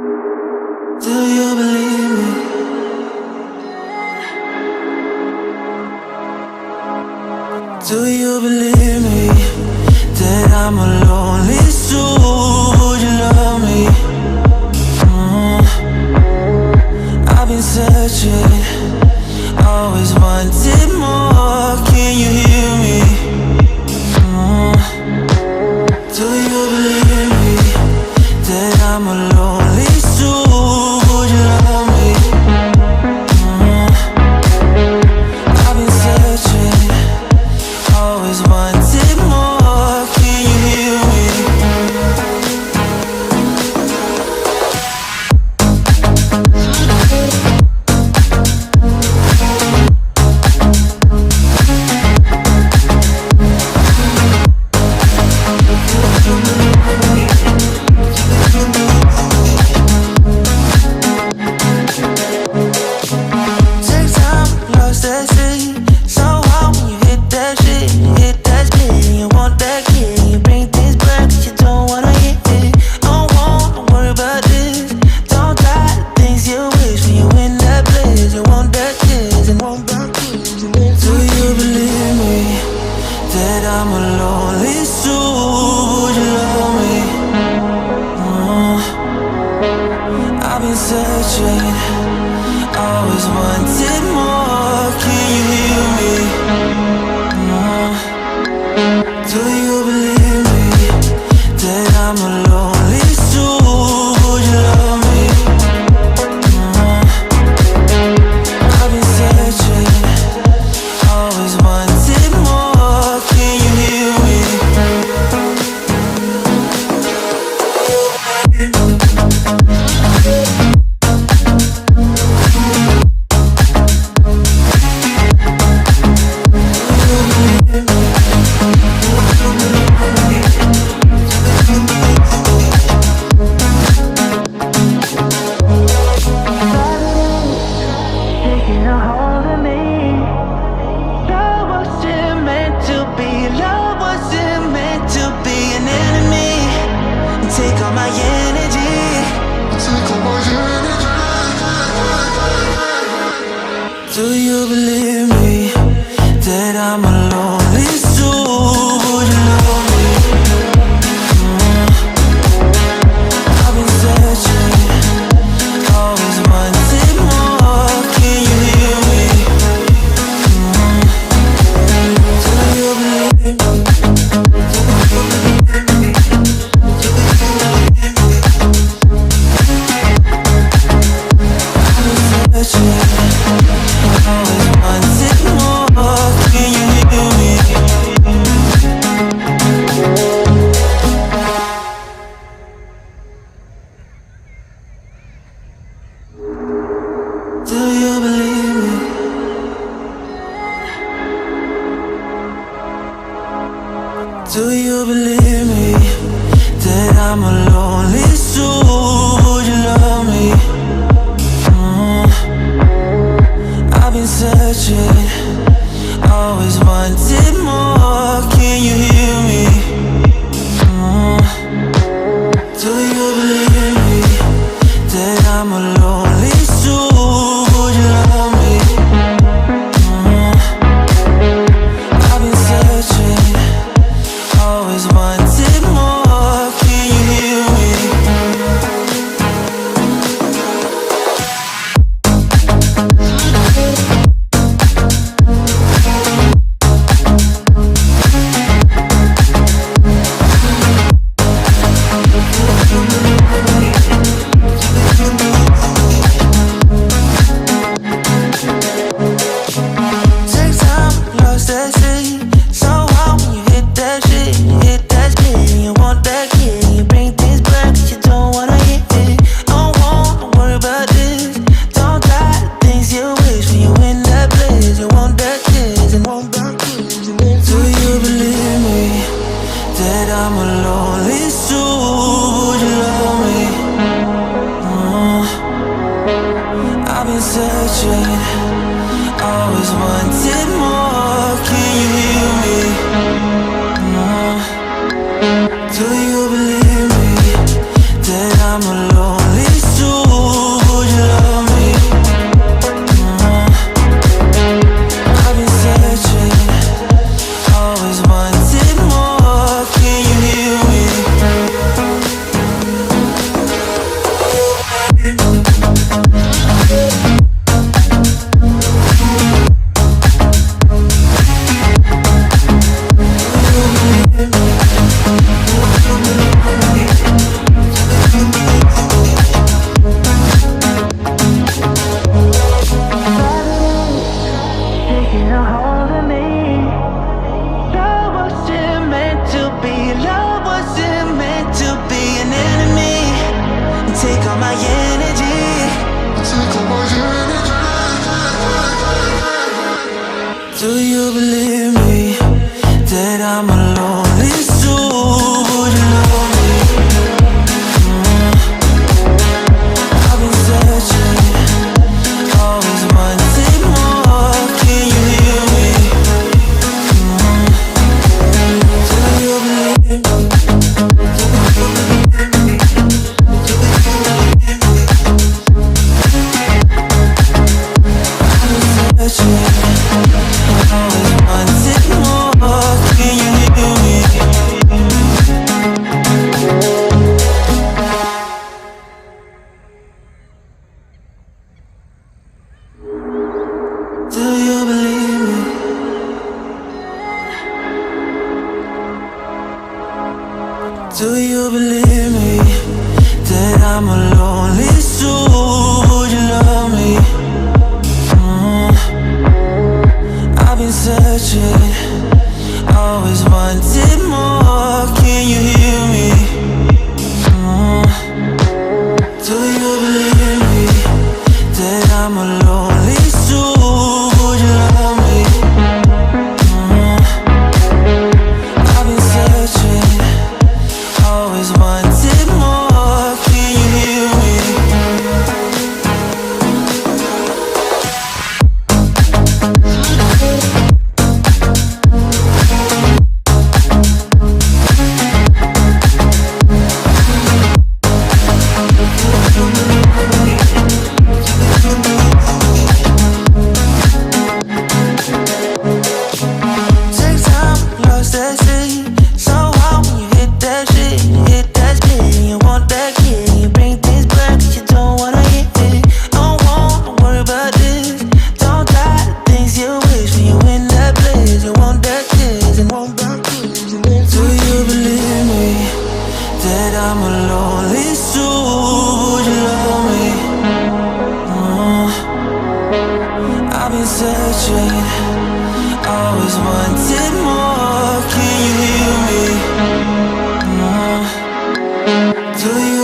Do you believe me? Do you believe me that I'm a lonely soul? Would you love me? I've been searching, always wanted more. Can you hear me? Do you believe me that I'm a lonely soul? Would you love me? I've been searching, always wanted more. Can you hear me? Take time, lost that shit. So hard when you hit that shit. Hit that split, you want that kid. You bring things back, but you don't wanna hit it. Don't wanna worry about this. Don't try the things you wish when you in that place. You want that kiss and want that kiss. Do you believe me that I'm a lonely soul? Would you love me? I've been searching, always wanted more. Can you hear me? Do you believe me that I'm a lonely soul? Would you love me? I've been searching, always wanted more. Can you hear me? Taking a hold of me. Love wasn't meant to be. Love wasn't meant to be an enemy. Take all my energy. Take all my energy. Do you believe me that I'm a lonely soul? Would you love me? I've been searching, always wanted more. Can you hear me? Do you believe me? I've been searching, always wanted more. Can you hear me? Do you believe me? Do you believe me that I'm a lonely soul? Would you love me? I've been searching, always wanted more. Can you hear me? Do you believe me that I'm a lonely soul? Would you love me? I've been searching, always wanted more. Can you hear me? Take time, lost that shit. So hard when you hit that shit. Hit that split, you want that kid. You bring things back, but you don't wanna hit it. Don't wanna worry about this. Don't try the things you wish when you in that place. You want that kiss and want that kiss. Do you believe me that I'm a lonely soul? Would you love me? I've been searching, always wanted more. Can you hear me? Do you believe me that I'm a lonely soul? I'm a lonely soul. Would you love me? I've been searching, always wanted more. Can you hear me? Do you believe me that I'm a lonely soul? Would you love me? I've been searching, always wanted more. Can you hear me? Take time, lost at sea. So hot when you hit that shit, hit that spin. You want that kid, you bring things back, but you don't wanna hit it. Don't want to worry about this. Don't die the things you wish when you in that place. You want that kiss and want that kiss. Do you believe me that I'm a lonely soul? Would you love me? I've been searching, always wanted more. Can you hear me? Do you